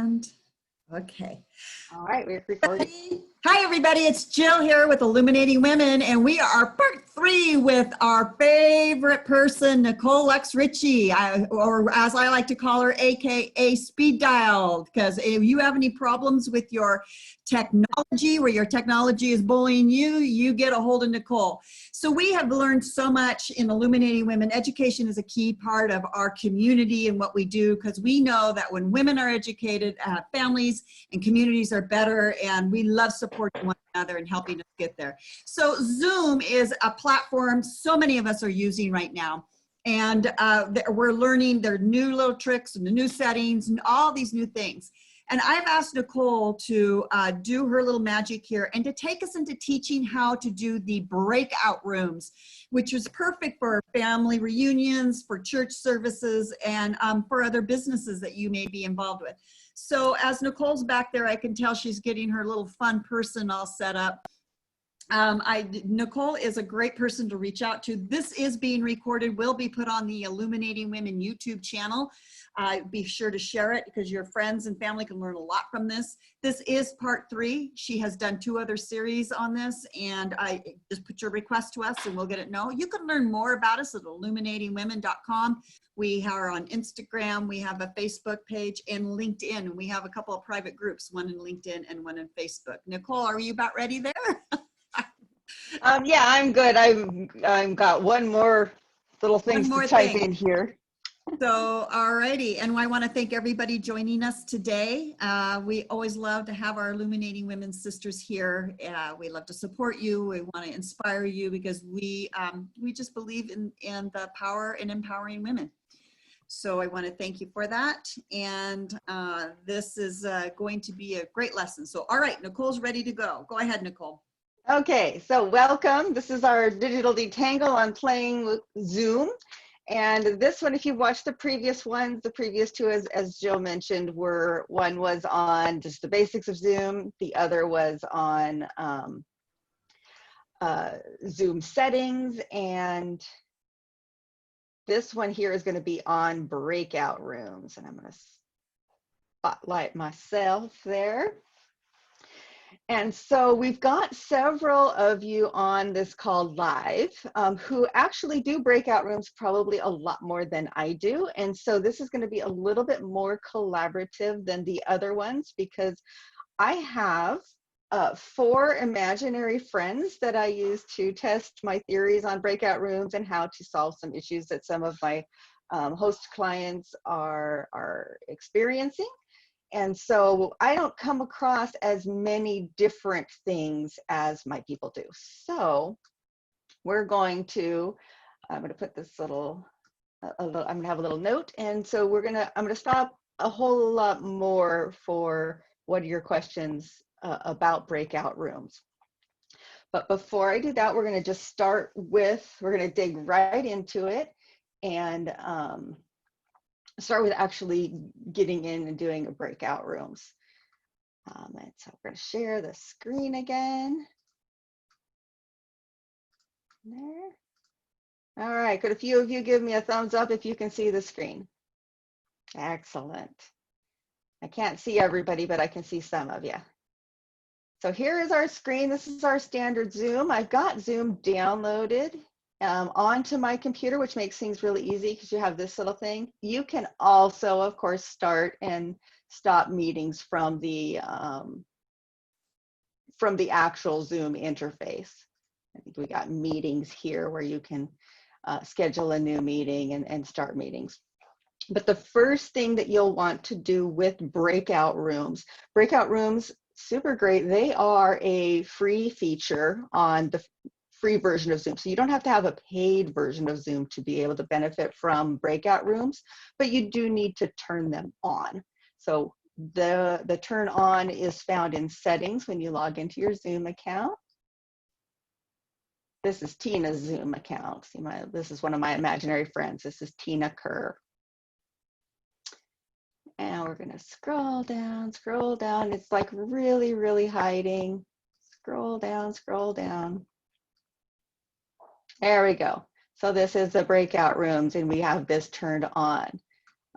And okay. All right, we're recording. Hi, everybody. It's Jill here with Illuminating Women, and we are part 3 with our favorite person, Nicole Lux-Ritchie, or as I like to call her, AKA Speed Dial, because if you have any problems with your technology, where your technology is bullying you, you get a hold of Nicole. So we have learned so much in Illuminating Women. Education is a key part of our community and what we do, because we know that when women are educated, families and communities are better, and we love supporting one another and helping us get there. So Zoom is a platform so many of us are using right now. And we're learning their new little tricks and the new settings and all these new things. And I've asked Nicole to do her little magic here and to take us into teaching how to do the breakout rooms, which is perfect for family reunions, for church services, and for other businesses that you may be involved with. So as Nicole's back there, I can tell she's getting her little fun person all set up. Nicole is a great person to reach out to. This is being recorded, will be put on the Illuminating Women YouTube channel. Be sure to share it because your friends and family can learn a lot from this. This is part 3. She has done 2 other series on this, and I just put your request to us and we'll get it. No, you can learn more about us at illuminatingwomen.com. We are on Instagram, we have a Facebook page, and LinkedIn, and we have a couple of private groups, one in LinkedIn and one in Facebook. Nicole, are you about ready there? Yeah, I'm good. I've got one more little thing to type in here. So, alrighty, and I want to thank everybody joining us today. We always love to have our Illuminating Women sisters here. We love to support you. We want to inspire you because we just believe in the power in empowering women. So I want to thank you for that. And this is going to be a great lesson. So, all right, Nicole's ready to go. Go ahead, Nicole. Okay, so welcome. This is our digital detangle on playing with Zoom. And this one, if you watched the previous ones, the previous 2, as Jill mentioned, one was on just the basics of Zoom. The other was on Zoom settings. And this one here is going to be on breakout rooms. And I'm going to spotlight myself there. And so we've got several of you on this call live who actually do breakout rooms probably a lot more than I do. And so this is going to be a little bit more collaborative than the other ones because I have 4 imaginary friends that I use to test my theories on breakout rooms and how to solve some issues that some of my host clients are experiencing. And so I don't come across as many different things as my people do. So we're going to, I'm going to put this I'm going to have a little note. And so I'm going to stop a whole lot more for what are your questions about breakout rooms. But before I do that, we're going to just start with, we're going to dig right into it and start with actually getting in and doing breakout rooms. And so we're going to share the screen again. There. All right, could a few of you give me a thumbs up if you can see the screen? Excellent. I can't see everybody, but I can see some of you. So here is our screen. This is our standard Zoom. I've got Zoom downloaded onto my computer, which makes things really easy because you have this little thing. You can also, of course, start and stop meetings from the actual Zoom interface. I think we got meetings here where you can schedule a new meeting and start meetings. But the first thing that you'll want to do with breakout rooms, super great. They are a free feature on the free version of Zoom. So you don't have to have a paid version of Zoom to be able to benefit from breakout rooms, but you do need to turn them on. So the turn on is found in settings when you log into your Zoom account. This is Tina's Zoom account. See, this is one of my imaginary friends. This is Tina Kerr. And we're gonna scroll down. It's like really, really hiding. Scroll down. There we go. So this is the breakout rooms and we have this turned on.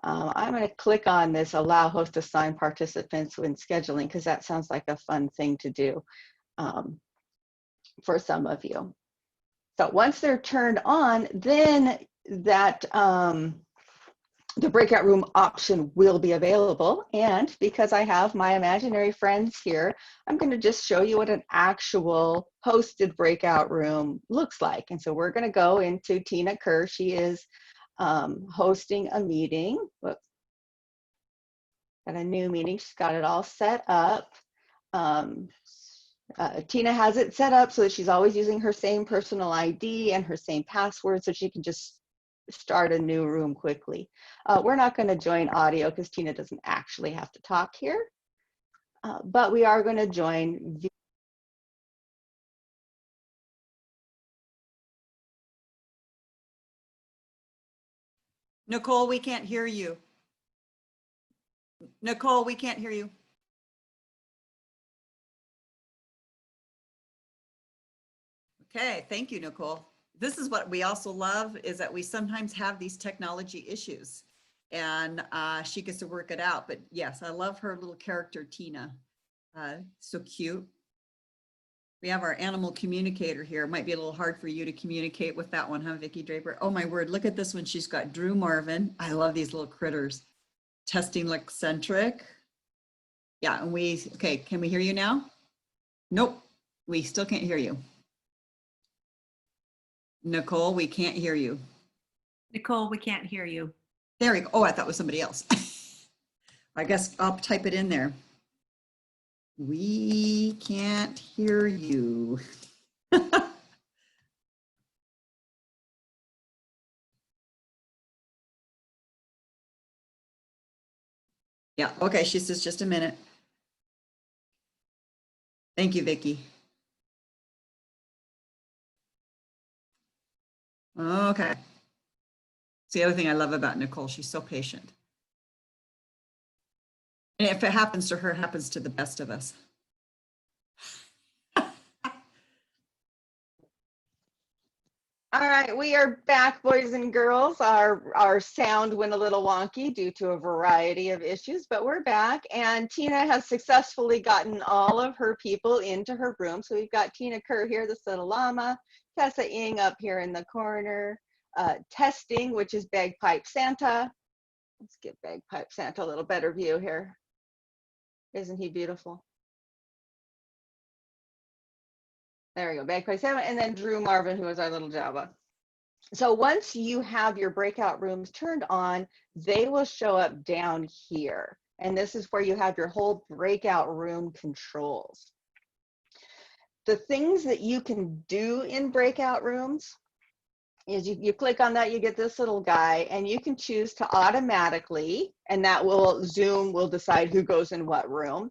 I'm going to click on this allow host to assign participants when scheduling, because that sounds like a fun thing to do for some of you. So once they're turned on, then that the breakout room option will be available. And because I have my imaginary friends here, I'm going to just show you what an actual hosted breakout room looks like. And so we're going to go into Tina Kerr. She is hosting a meeting. Whoops. Got a new meeting. She's got it all set up. Tina has it set up so that she's always using her same personal ID and her same password, so she can just start a new room quickly. We're not going to join audio because Tina doesn't actually have to talk here, but we are going to join video. Nicole, we can't hear you. Nicole, we can't hear you. Okay, thank you, Nicole. This is what we also love, is that we sometimes have these technology issues, and she gets to work it out. But yes, I love her little character, Tina. So cute. We have our animal communicator here. It might be a little hard for you to communicate with that one, huh, Vicki Draper? Oh my word, look at this one. She's got Drew Marvin. I love these little critters. Testing Eccentric. Yeah, and okay, can we hear you now? Nope, we still can't hear you. Nicole, we can't hear you. Nicole, we can't hear you. There we go. Oh, I thought it was somebody else. I guess I'll type it in there. We can't hear you. Yeah, okay, she says just a minute. Thank you, Vicki. Okay. It's the other thing I love about Nicole. She's so patient. And if it happens to her, it happens to the best of us. All right, we are back, boys and girls. Our sound went a little wonky due to a variety of issues, but we're back. And Tina has successfully gotten all of her people into her room. So we've got Tina Kerr here, this little llama, Tessa Ing up here in the corner, Testing, which is Bagpipe Santa. Let's give Bagpipe Santa a little better view here. Isn't he beautiful? There we go, Bagpipe Santa, and then Drew Marvin, who is our little Java. So once you have your breakout rooms turned on, they will show up down here. And this is where you have your whole breakout room controls. The things that you can do in breakout rooms is you click on that, you get this little guy, and you can choose to automatically, and that will, Zoom will decide who goes in what room,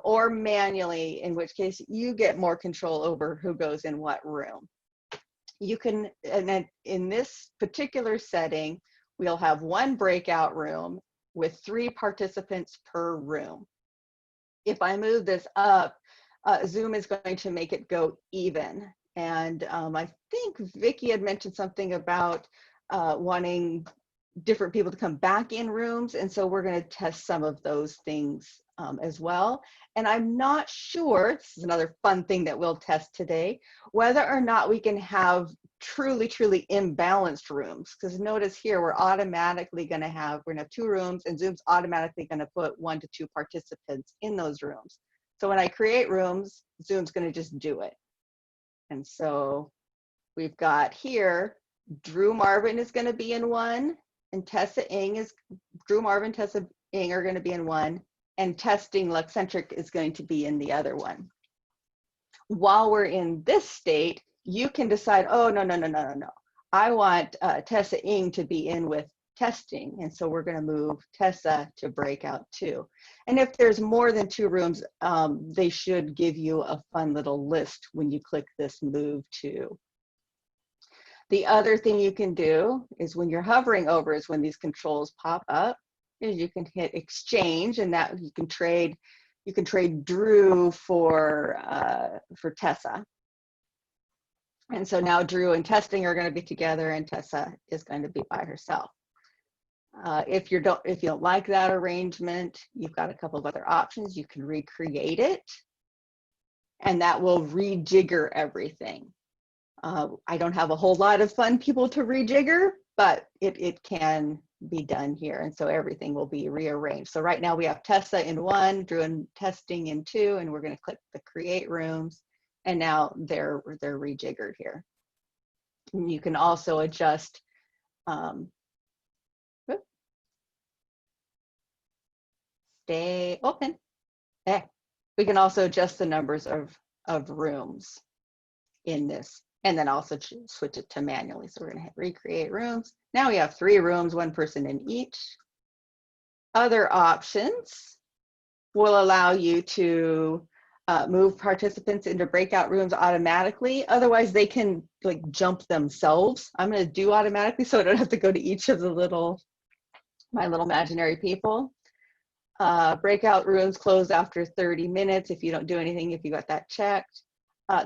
or manually, in which case you get more control over who goes in what room. You can, and then in this particular setting, we'll have one breakout room with 3 participants per room. If I move this up, Zoom is going to make it go even. And I think Vicki had mentioned something about wanting different people to come back in rooms. And so we're going to test some of those things as well. And I'm not sure, this is another fun thing that we'll test today, whether or not we can have truly imbalanced rooms. Because notice here, we're automatically going to have, we're going to have 2 rooms, and Zoom's automatically going to put 1 to 2 participants in those rooms. So when I create rooms, Zoom's going to just do it. And so we've got here, Drew Marvin is going to be in one, and Tessa Ing is, Drew Marvin, Tessa Ing are going to be in one, and Testing Eccentric is going to be in the other one. While we're in this state, you can decide, oh, no. I want Tessa Ing to be in with Testing. And so we're going to move Tessa to Breakout 2. And if there's more than 2 rooms, they should give you a fun little list when you click this Move To. The other thing you can do is when you're hovering over is when these controls pop up, is you can hit exchange, and that you can trade Drew for Tessa. And so now Drew and Testing are going to be together, and Tessa is going to be by herself. If you don't like that arrangement, you've got a couple of other options. You can recreate it, and that will rejigger everything. I don't have a whole lot of fun people to rejigger, but it can be done here. And so everything will be rearranged. So right now we have Tessa in 1, Drew and testing in 2, and we're going to click the create rooms. And now they're rejiggered here. And you can also adjust, stay open. Okay. We can also adjust the numbers of rooms in this, and then also switch it to manually. So we're going to hit recreate rooms. Now we have 3 rooms, 1 person in each. Other options will allow you to move participants into breakout rooms automatically. Otherwise, they can like jump themselves. I'm going to do automatically so I don't have to go to each of the my little imaginary people. Breakout rooms close after 30 minutes if you don't do anything, if you got that checked.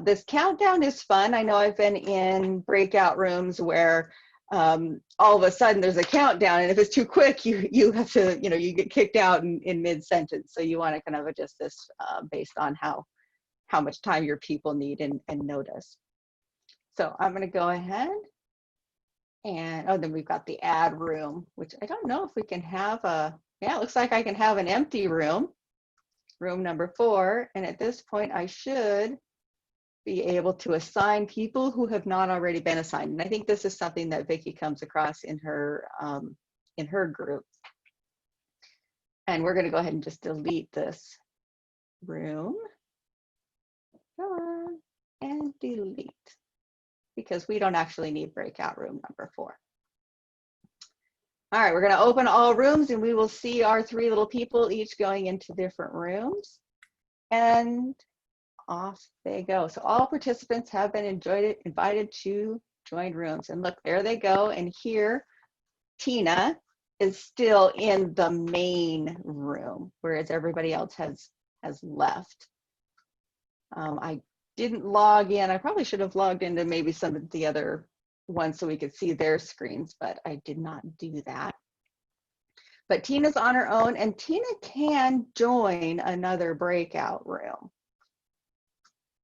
This countdown is fun. I know I've been in breakout rooms where all of a sudden there's a countdown, and if it's too quick, you have to, you get kicked out in mid-sentence. So you want to kind of adjust this based on how much time your people need and notice. So I'm going to go ahead and, then we've got the add room, which I don't know if we can have yeah, it looks like I can have an empty room, room number 4. And at this point, I should be able to assign people who have not already been assigned. And I think this is something that Vicki comes across in her group. And we're going to go ahead and just delete this room. Come on, and delete, because we don't actually need breakout room number 4. All right, we're going to open all rooms, and we will see our 3 little people each going into different rooms. And off they go. So all participants have been invited to join rooms. And look, there they go. And here, Tina is still in the main room, whereas everybody else has left. I didn't log in. I probably should have logged into maybe some of the other ones so we could see their screens, but I did not do that. But Tina's on her own, and Tina can join another breakout room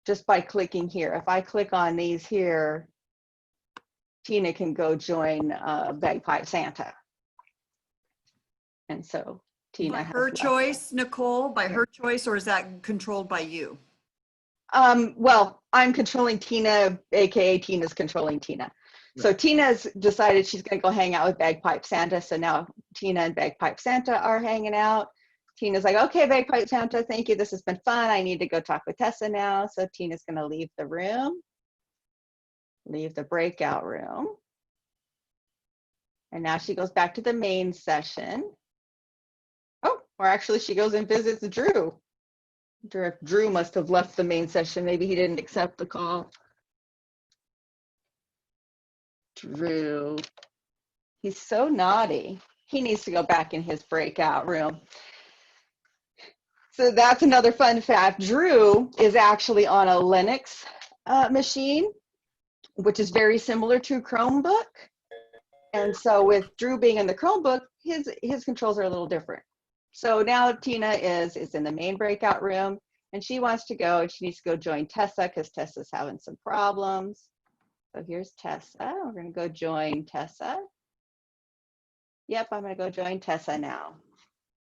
just by clicking here. If I click on these here, Tina can go join Bagpipe Santa. And so Tina By has her left. choice, Nicole, by her choice, or is that controlled by you? Well, I'm controlling Tina, AKA Tina's controlling Tina. So Tina's decided she's going to go hang out with Bagpipe Santa. So now Tina and Bagpipe Santa are hanging out. Tina's like, okay, Bagpipe Santa, thank you. This has been fun. I need to go talk with Tessa now. So Tina's going to leave the room, leave the breakout room. And now she goes back to the main session. Oh, or actually she goes and visits Drew. Drew must have left the main session. Maybe he didn't accept the call. Drew, he's so naughty. He needs to go back in his breakout room. So that's another fun fact. Drew is actually on a Linux machine, which is very similar to Chromebook. And so with Drew being in the Chromebook, his controls are a little different. So now Tina is in the main breakout room, and she wants to go, and she needs to go join Tessa because Tessa's having some problems. So here's Tessa. We're going to go join Tessa. Yep, I'm going to go join Tessa now.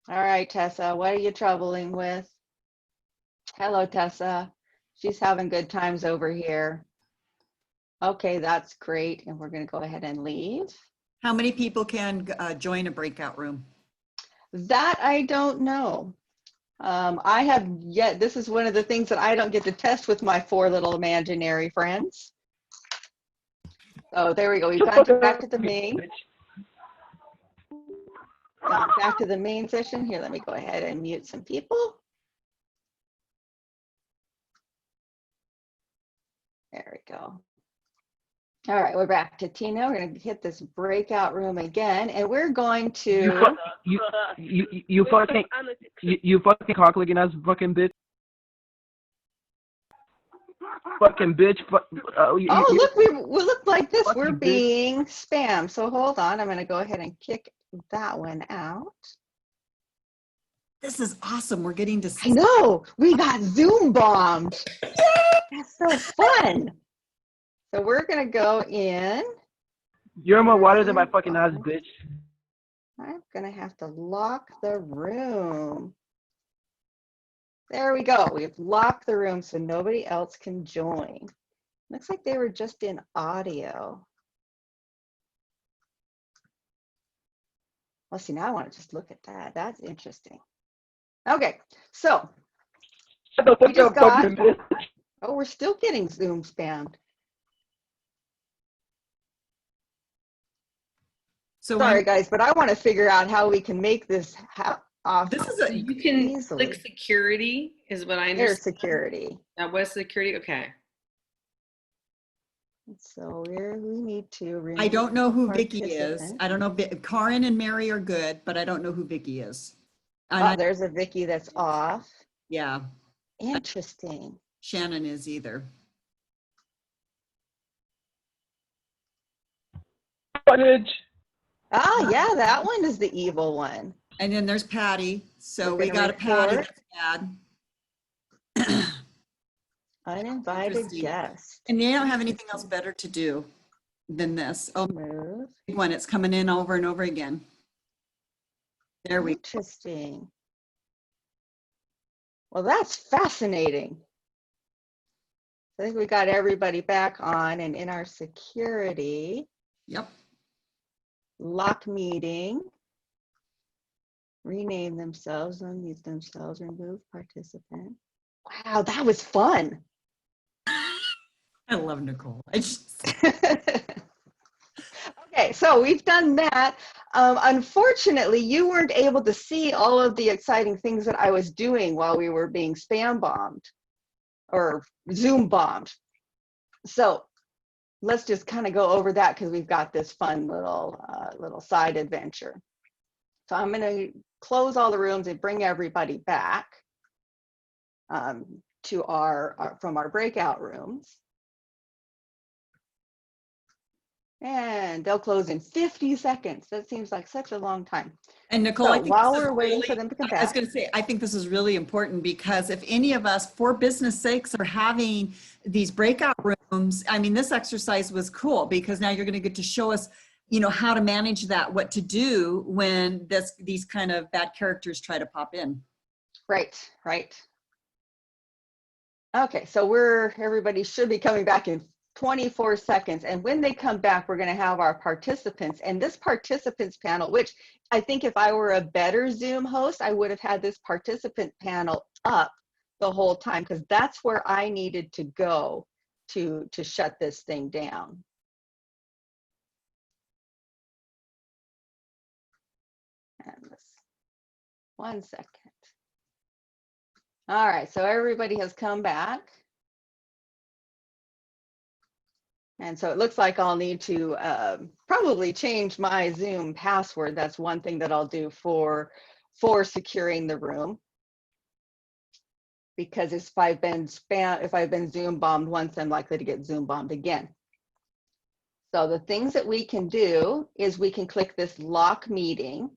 All right, Tessa, what are you troubling with? Hello, Tessa. She's having good times over here. Okay, that's great. And we're going to go ahead and leave. How many people can join a breakout room? That I don't know. This is one of the things that I don't get to test with my 4 little imaginary friends. Oh, there we go. We've got back to the main. Back to the main session. Here, let me go ahead and mute some people. There we go. All right, we're back to Tina. We're going to hit this breakout room again, and we're going to. You fucking cock-licking ass fucking bitch. Fucking bitch. Look, we look like this. We're Fucking being spammed. So hold on. I'm going to go ahead and kick that one out. This is awesome. We're getting to I see. know, we got Zoom bombed. That's so fun. So we're gonna go in. You're more water than my fucking ass, bitch. I'm gonna have to lock the room. There we go. We've locked the room so nobody else can join. Looks like they were just in audio. Well, see, now I want to just look at that. That's interesting. Okay, so Shut the we fuck just up, got, fucking bitch. oh, we're still getting Zoom spammed. So Sorry, when, guys, but I want to figure out how we can make this off this is So a, you can easily. click security is what I There's understand. security. That was security. Okay. So we need to remove I don't know a who Vicky is. participant. I don't know. Karin and Mary are good, but I don't know who Vicky is. And Oh, there's a Vicky that's off. yeah, Interesting. Shannon is either. Bitch. Ah, yeah, that one is the evil one. And then there's Patty. So We're we gonna got a Patty report. that's bad. Uninvited Interesting. guest. And they don't have anything else better to do than this. Oh, Move. big one. It's coming in over and over again. There we go. Interesting. Well, that's fascinating. I think we got everybody back on and in our security. Yep. Lock meeting. Rename themselves, unmute themselves, remove participant. Wow, that was fun. I love Nicole. I just, Okay, so we've done that. Unfortunately, you weren't able to see all of the exciting things that I was doing while we were being spam bombed or Zoom bombed. So let's just kind of go over that because we've got this fun little side adventure. So I'm going to close all the rooms and bring everybody back to from our breakout rooms. And they'll close in 50 seconds. That seems like such a long time. and Nicole, So I think while this is we're waiting really, for them to come I was back. going to say, I think this is really important because if any of us, for business sakes, are having these breakout rooms, I mean, this exercise was cool because now you're going to get to show us, you know, how to manage that, what to do when these kind of bad characters try to pop in. Right, right. Okay, so everybody should be coming back in 24 seconds. And when they come back, we're going to have our participants. And this participants panel, which I think if I were a better Zoom host, I would have had this participant panel up the whole time because that's where I needed to go to shut this thing down. And this, 1 second. All right, so everybody has come back. And so it looks like I'll need to probably change my Zoom password. That's one thing that I'll do for securing the room. Because if I've been Zoom bombed once, I'm likely to get Zoom bombed again. So the things that we can do is we can click this lock meeting,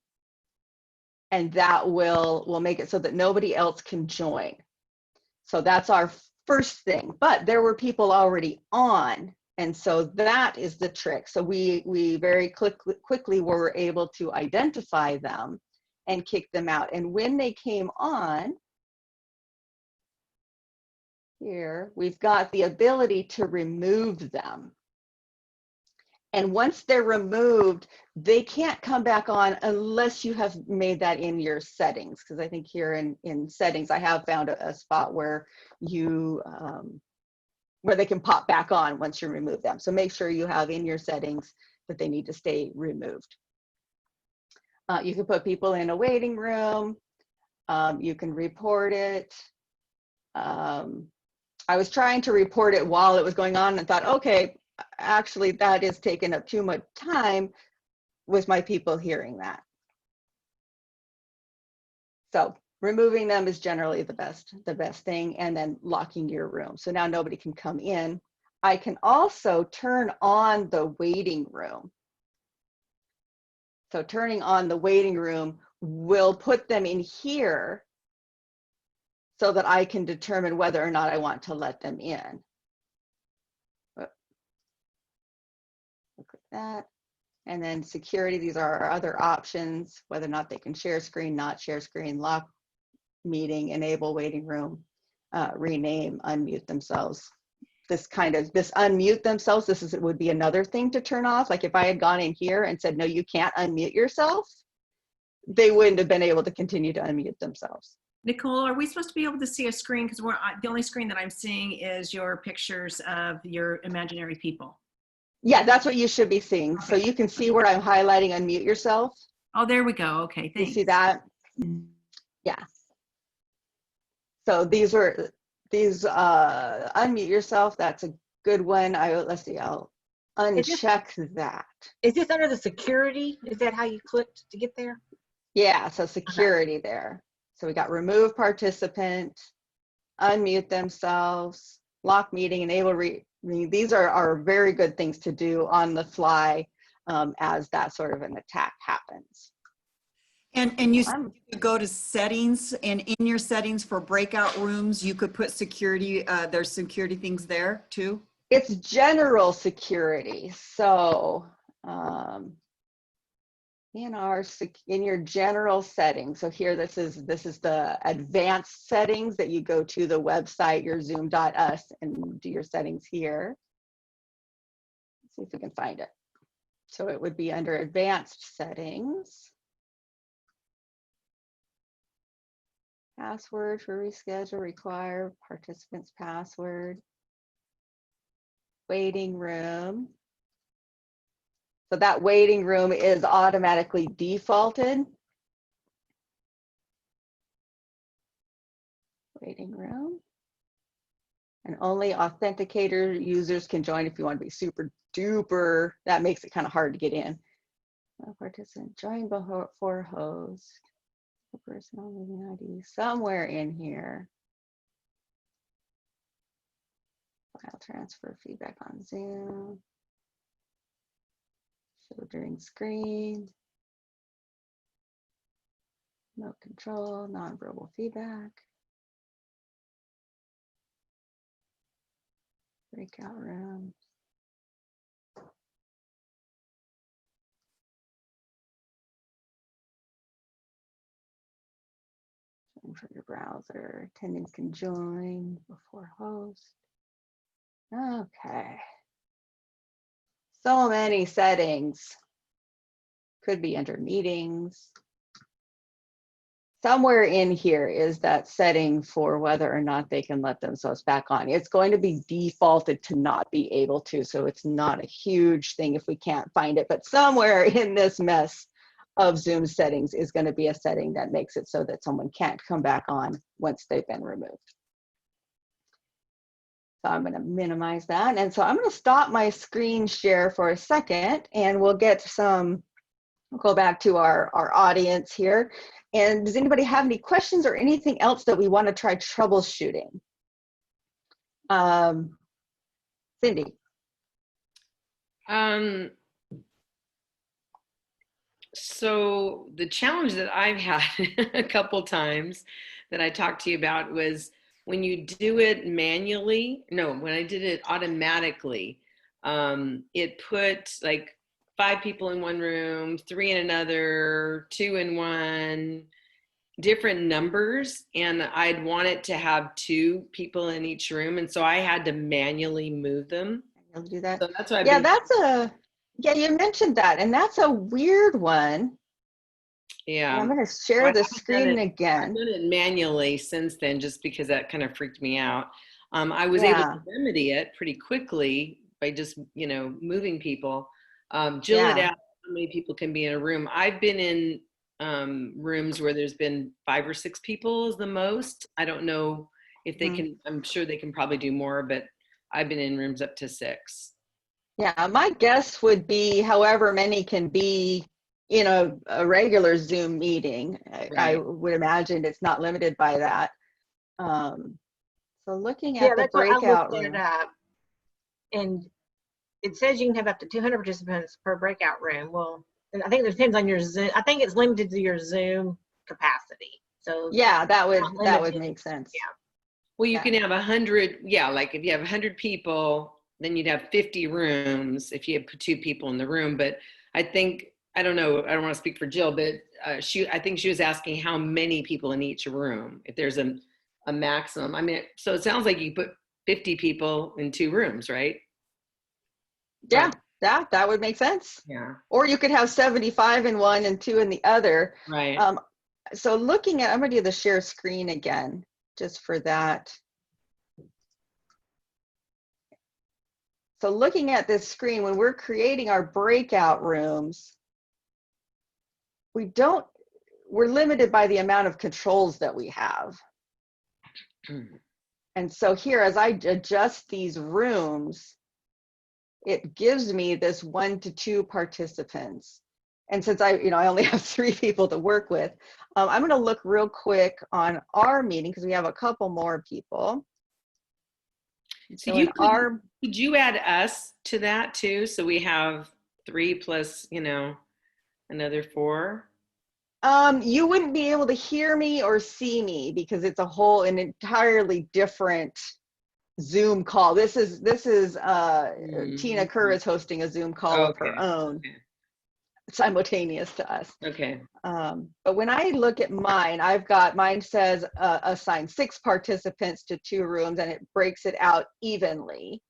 and that will make it so that nobody else can join. So that's our first thing. But there were people already on. And so that is the trick. So we very quickly were able to identify them and kick them out. And when they came on, here, we've got the ability to remove them. And once they're removed, they can't come back on unless you have made that in your settings. Because I think here in settings, I have found a spot where you where they can pop back on once you remove them. So make sure you have in your settings that they need to stay removed. You can put people in a waiting room. You can report it. I was trying to report it while it was going on and thought, okay, actually that is taking up too much time with my people hearing that. So removing them is generally the best thing, and then locking your room. So now nobody can come in. I can also turn on the waiting room. So turning on the waiting room will put them in here so that I can determine whether or not I want to let them in. Look at that. And then security, these are our other options, whether or not they can share screen, not share screen, lock meeting, enable waiting room, rename, unmute themselves. This unmute themselves, would be another thing to turn off. Like if I had gone in here and said, no, you can't unmute yourself, they wouldn't have been able to continue to unmute themselves. Nicole, are we supposed to be able to see a screen? Because the only screen that I'm seeing is your pictures of your imaginary people. Yeah, that's what you should be seeing. So you can see where I'm highlighting unmute yourself. Oh, there we go. Okay, You thanks. see that? Yeah. So these unmute yourself. That's a good one. Let's see, I'll uncheck that. Is this under the security? Is that how you clicked to get there? Yeah, so security there. So we got remove participant, unmute themselves, lock meeting, enable these are very good things to do on the fly as that sort of an attack happens. And you could go to settings, and in your settings for breakout rooms, you could put security, there's security things there too. It's general security. So in your general settings, so here this is the advanced settings that you go to the website, your zoom.us, and do your settings here. Let's see if we can find it. So it would be under advanced settings. Password for reschedule, require participants password. Waiting room. So that waiting room is automatically defaulted. Waiting room. And only authenticator users can join. If you want to be super duper, that makes it kind of hard to get in. Participant join before host. Personal moving ID somewhere in here. File transfer feedback on Zoom. Show during screen. No control, non-verbal feedback. Breakout room. For your browser, attendants can join before host. Okay. So many settings. Could be under meetings. Somewhere in here is that setting for whether or not they can let themselves back on. It's going to be defaulted to not be able to, so it's not a huge thing if we can't find it, but somewhere in this mess of Zoom settings is going to be a setting that makes it so that someone can't come back on once they've been removed. So I'm going to minimize that. And so I'm going to stop my screen share for a second, and we'll go back to our audience here. And does anybody have any questions or anything else that we want to try troubleshooting? Cindy. So the challenge that I've had a couple times that I talked to you about was when you do it manually, when I did it automatically, it put like 5 people in one room, 3 in another, 2 in one, different numbers. And I'd want it to have 2 people in each room. And so I had to manually move them. I'll do that. So that's what Yeah, you mentioned that, and that's a weird one. Yeah. And I'm going to share the screen again. I've done it manually since then, just because that kind of freaked me out. I was able to remedy it pretty quickly by just, moving people. Jill had asked how many people can be in a room. I've been in rooms where there's been 5 or 6 people is the most. I don't know if they can, I'm sure they can probably do more, but I've been in rooms up to 6. Yeah, my guess would be however many can be in a regular Zoom meeting. Right. I would imagine it's not limited by that. So looking at the breakout room. And it says you can have up to 200 participants per breakout room. Well, And I think it depends on your Zoom. I think it's limited to your Zoom capacity. So Yeah, that would Unlimited. make sense. Yeah. Well, you Yeah. can have 100. Yeah, like if you have 100 people, then you'd have 50 rooms if you have 2 people in the room. But I think, I don't know, I don't want to speak for Jill, but I think she was asking how many people in each room, if there's a maximum. I mean, so it sounds like you put 50 people in 2 rooms, right? Yeah, that would make sense. Yeah. Or you could have 75 in one and 2 in the other. Right. So looking at, I'm gonna do the share screen again, just for that. So looking at this screen, when we're creating our breakout rooms, we're limited by the amount of controls that we have. And so here, as I adjust these rooms, it gives me this 1 to 2 participants. And since I only have 3 people to work with, I'm going to look real quick on our meeting because we have a couple more people. So in could you add us to that too? So we have 3 plus, another 4. You wouldn't be able to hear me or see me because it's an entirely different Zoom call. This is Tina Kerr is hosting a Zoom call of her own, simultaneous to us. Okay. But when I look at mine, mine says assign 6 participants to 2 rooms, and it breaks it out evenly.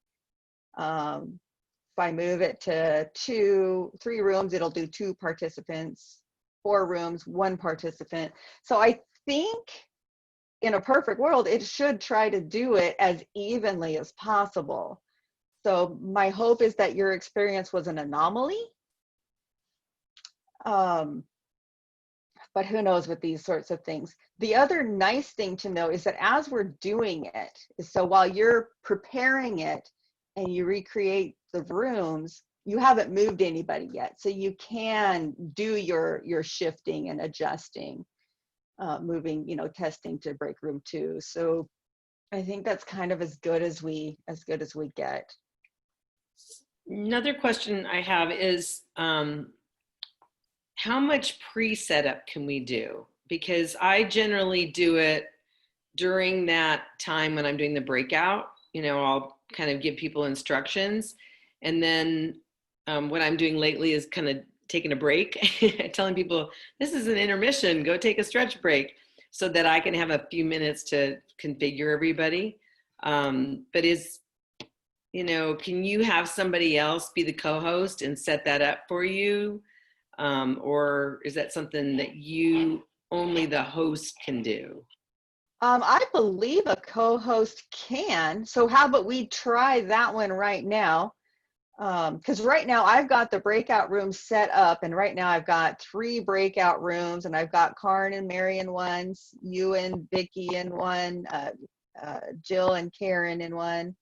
If I move it to 3 rooms, it'll do 2 participants. 4 rooms, 1 participant. So I think in a perfect world, it should try to do it as evenly as possible. So my hope is that your experience was an anomaly. But who knows with these sorts of things. The other nice thing to know is that as we're doing it, so while you're preparing it and you recreate the rooms, you haven't moved anybody yet. So you can do your shifting and adjusting, moving, testing to break room 2. So I think that's kind of as good as we get. Another question I have is, how much pre-setup can we do? Because I generally do it during that time when I'm doing the breakout. I'll kind of give people instructions. And then what I'm doing lately is kind of taking a break, telling people, this is an intermission, go take a stretch break, so that I can have a few minutes to configure everybody. But can you have somebody else be the co-host and set that up for you? Or is that something that only the host can do? I believe a co-host can. So how about we try that one right now? Because right now I've got the breakout room set up, and right now I've got 3 breakout rooms, and I've got Karen and Mary in one, you and Vicky in one, Jill and Karen in one.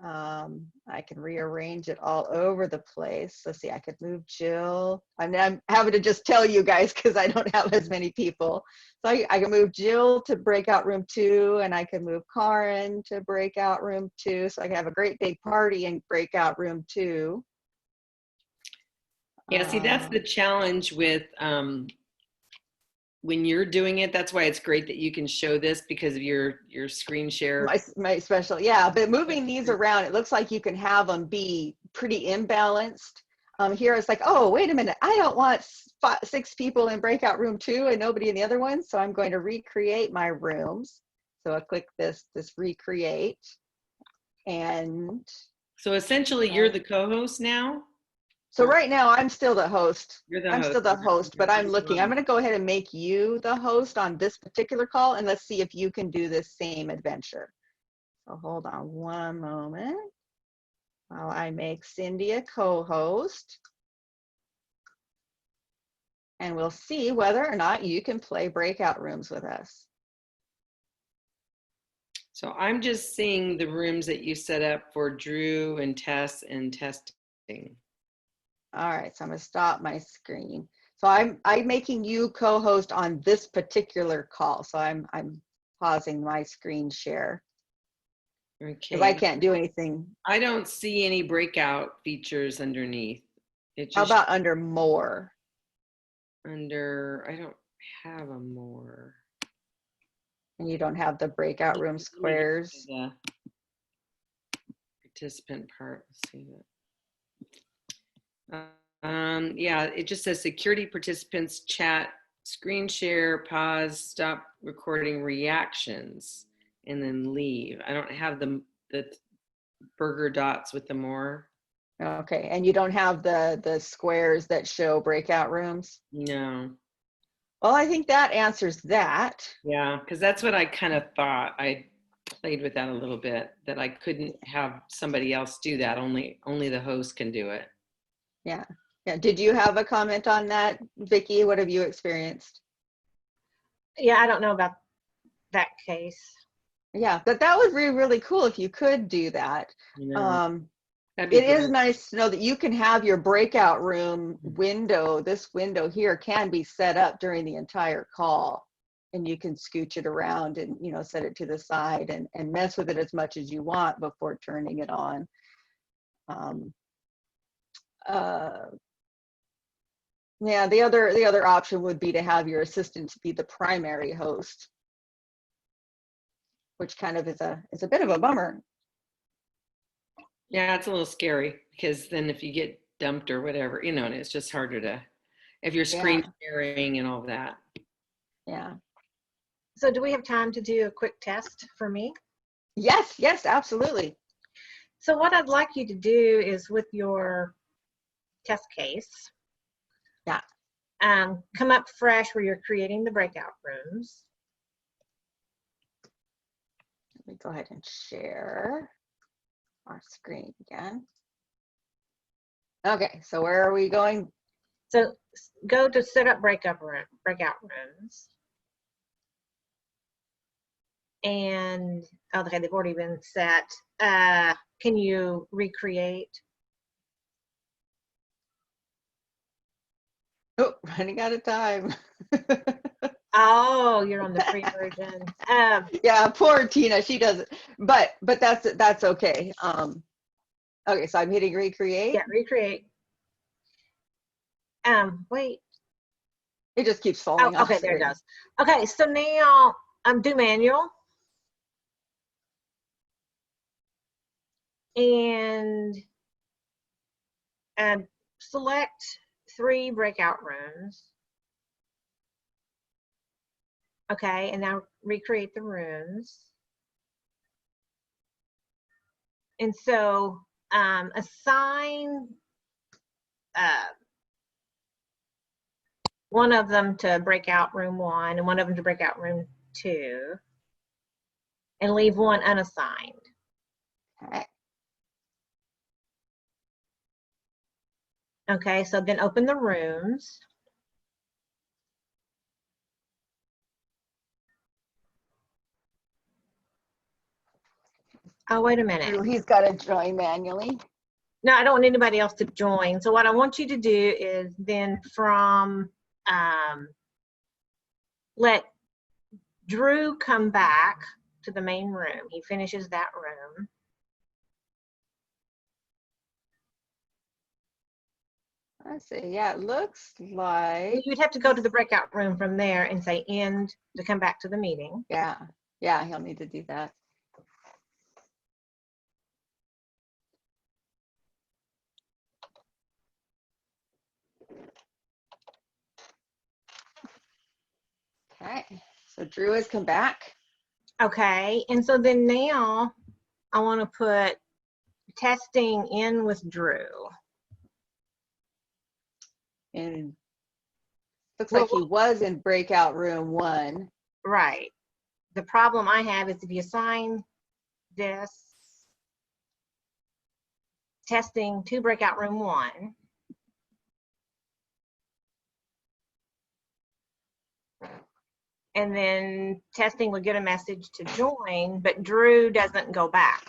I can rearrange it all over the place. Let's see, I could move Jill. I'm having to just tell you guys because I don't have as many people. So I can move Jill to breakout room 2, and I can move Karen to breakout room 2. So I can have a great big party in breakout room 2. Yeah, see, that's the challenge with when you're doing it. That's why it's great that you can show this because of your screen share. My special, yeah, but moving these around, it looks like you can have them be pretty imbalanced. Here it's like, oh, wait a minute, I don't want 6 people in breakout room 2 and nobody in the other one, so I'm going to recreate my rooms. So I click this recreate, and so essentially you're the co-host now. So right now I'm still the host. You're the I'm host. still the host, but I'm looking. I'm going to go ahead and make you the host on this particular call, and let's see if you can do this same adventure. So hold on one moment while I make Cindy a co-host, and we'll see whether or not you can play breakout rooms with us. So I'm just seeing the rooms that you set up for Drew and Tess and testing. All right, so I'm going to stop my screen. So I'm making you co-host on this particular call. So I'm pausing my screen share. Okay. Because I can't do anything. I don't see any breakout features underneath. It How just about under more? under, I don't have a more. And you don't have the breakout room Let me get to squares? the participant part. Let's see that. Yeah, it just says security participants chat, screen share, pause, stop recording reactions, and then leave. I don't have the burger dots with the more. Okay, and you don't have the squares that show breakout rooms? No. Well, I think that answers that. Yeah, because that's what I kind of thought. I played with that a little bit, that I couldn't have somebody else do that. Only the host can do it. Yeah. Yeah. Did you have a comment on that, Vicki? What have you experienced? Yeah, I don't know about that case. Yeah, but that would be really cool if you could do that. You know, that'd be It is great. nice to know that you can have your breakout room window. This window here can be set up during the entire call, and you can scooch it around and, you know, set it to the side and mess with it as much as you want before turning it on. Yeah, the other option would be to have your assistant be the primary host, which kind of is a bit of a bummer. Yeah, it's a little scary because then if you get dumped or whatever, you know, and it's just harder to, if you're screen sharing and all that. Yeah. So do we have time to do a quick test for me? Yes, yes, absolutely. So what I'd like you to do is with your test case, Yeah. Come up fresh where you're creating the breakout rooms. Let me go ahead and share our screen again. Okay, so where are we going? So go to set up breakout rooms. And, okay, they've already been set. Can you recreate? Oh, running out of time. Oh, you're on the free version. Yeah, poor Tina, she doesn't, but that's okay. Okay, so I'm hitting recreate. Yeah, recreate. Wait. It just keeps Oh, falling off. okay, there it screen. goes. Okay, so now do manual. And select 3 breakout rooms. Okay, and now recreate the rooms. And so assign one of them to breakout room 1 and one of them to breakout room 2, and leave one unassigned. Okay. Okay, so then open the rooms. Oh, wait a minute. He's got to join manually. No, I don't want anybody else to join. So what I want you to do is then from, let Drew come back to the main room. He finishes that room. Let's see. Yeah, it looks like. You'd have to go to the breakout room from there and say end to come back to the meeting. Yeah, yeah, he'll need to do that. Okay, so Drew has come back. Okay, and so then now I want to put testing in with Drew. And looks like he was in breakout room 1. Right. The problem I have is if you assign this testing to breakout room 1, and then testing would get a message to join, but Drew doesn't go back.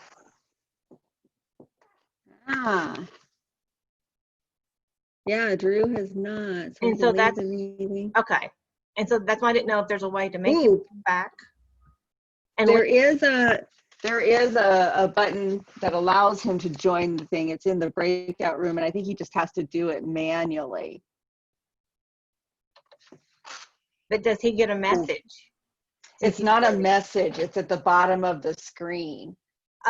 Ah. Yeah, Drew has not. And so that's the meeting. okay. And so that's why I didn't know if there's a way to make him come back. And There is a, There is a button that allows him to join the thing. It's in the breakout room, and I think he just has to do it manually. But does he get a message? It's not a message. It's at the bottom of the screen.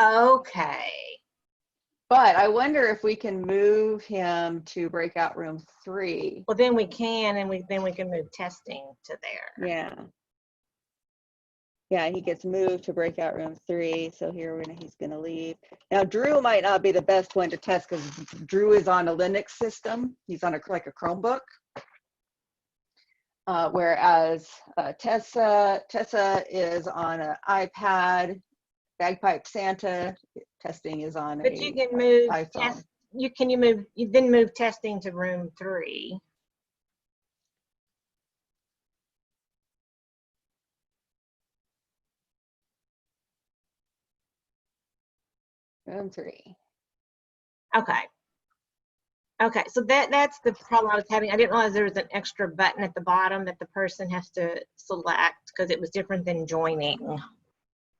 Okay. But I wonder if we can move him to breakout room 3. Well, then we can, and then we can move testing to there. Yeah. Yeah, he gets moved to breakout room 3. So here he's going to leave. Now, Drew might not be the best one to test because Drew is on a Linux system. He's on like a Chromebook. Whereas Tessa is on an iPad. Bagpipe Santa testing is on But you can move iPhone. You then move testing to room 3. Room 3. Okay. Okay, so that's the problem I was having. I didn't realize there was an extra button at the bottom that the person has to select because it was different than joining.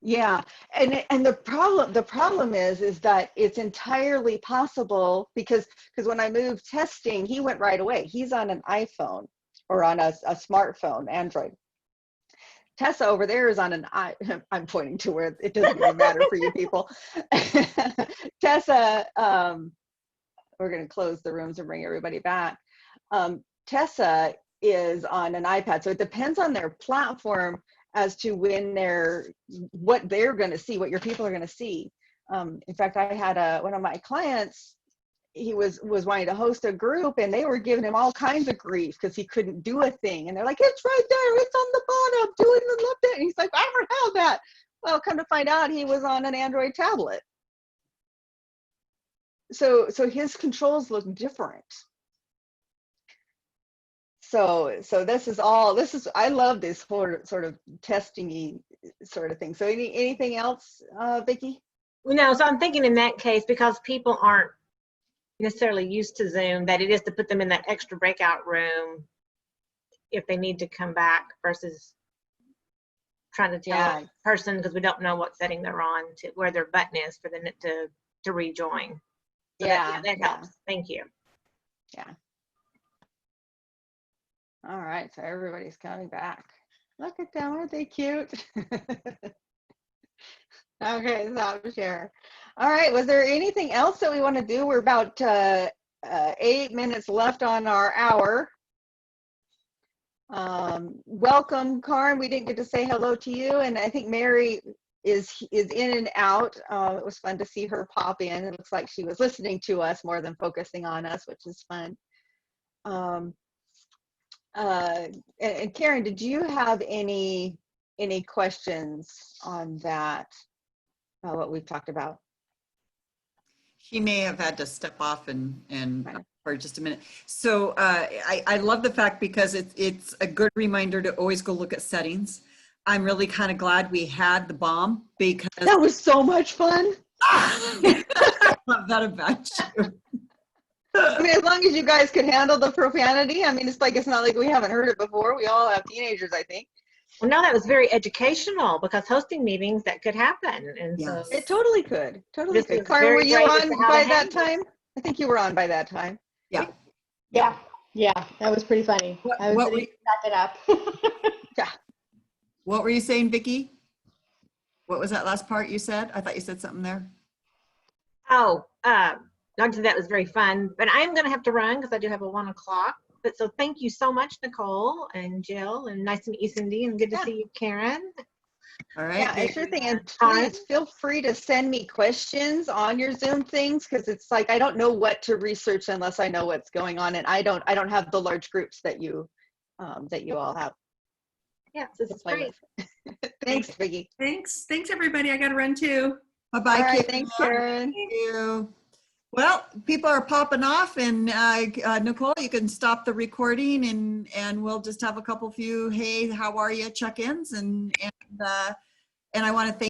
Yeah, and the problem is that it's entirely possible because when I moved testing, he went right away. He's on an iPhone or on a smartphone, Android. Tessa over there is on an I'm pointing to where it doesn't really matter for you people. Tessa, we're going to close the rooms and bring everybody back. Tessa is on an iPad, so it depends on their platform as to what they're going to see, what your people are going to see. In fact, I had one of my clients, he was wanting to host a group, and they were giving him all kinds of grief because he couldn't do a thing. And they're like, it's right there, it's on the bottom, do it in the left. And he's like, I never have that. Well, come to find out, he was on an Android tablet. So his controls look different. So I love this sort of testing-y sort of thing. So anything else, Vicki? No, so I'm thinking in that case, because people aren't necessarily used to Zoom, that it is to put them in that extra breakout room if they need to come back versus trying to tell a person, because we don't know what setting they're on, to where their button is for them to rejoin. So that helps. Thank you. Yeah. All right, so everybody's coming back. Look at them, aren't they cute? Okay, stop share. All right, was there anything else that we want to do? We're about 8 minutes left on our hour. Welcome, Karin. We didn't get to say hello to you, and I think Mary is in and out. It was fun to see her pop in. It looks like she was listening to us more than focusing on us, which is fun. And Karen, did you have any questions on that, what we've talked about? She may have had to step off and for just a minute. So I love the fact because it's a good reminder to always go look at settings. I'm really kind of glad we had the bomb because that was so much fun. I love that about you. I mean, as long as you guys could handle the profanity. I mean, it's not like we haven't heard it before. We all have teenagers, I think. Well, no, that was very educational because hosting meetings, that could happen. And Yes. so It totally could. Totally This could. is Karin, very were you great as on to how to by that handle it. time? I think you were on by that time. Yeah. Yeah, that was pretty funny. I was sitting to back it up. Yeah. What were you saying, Vicki? What was that last part you said? I thought you said something there. Dr. That was very fun, but I'm going to have to run because I do have a 1 o'clock. But so thank you so much, Nicole and Jill, and nice to meet you, Cindy, and good to see you, Karen. All right. Yeah, sure thing. And please feel free to send me questions on your Zoom things because it's like I don't know what to research unless I know what's going on, and I don't have the large groups that you all have. Yeah, this is great. Thanks, Vicki. Thanks everybody. I got to run too. Bye-bye. All right, thanks, Karen. Thank you. Well, people are popping off, and Nicole, you can stop the recording, and we'll just have a few, hey, how are you, check-ins, and I want to thank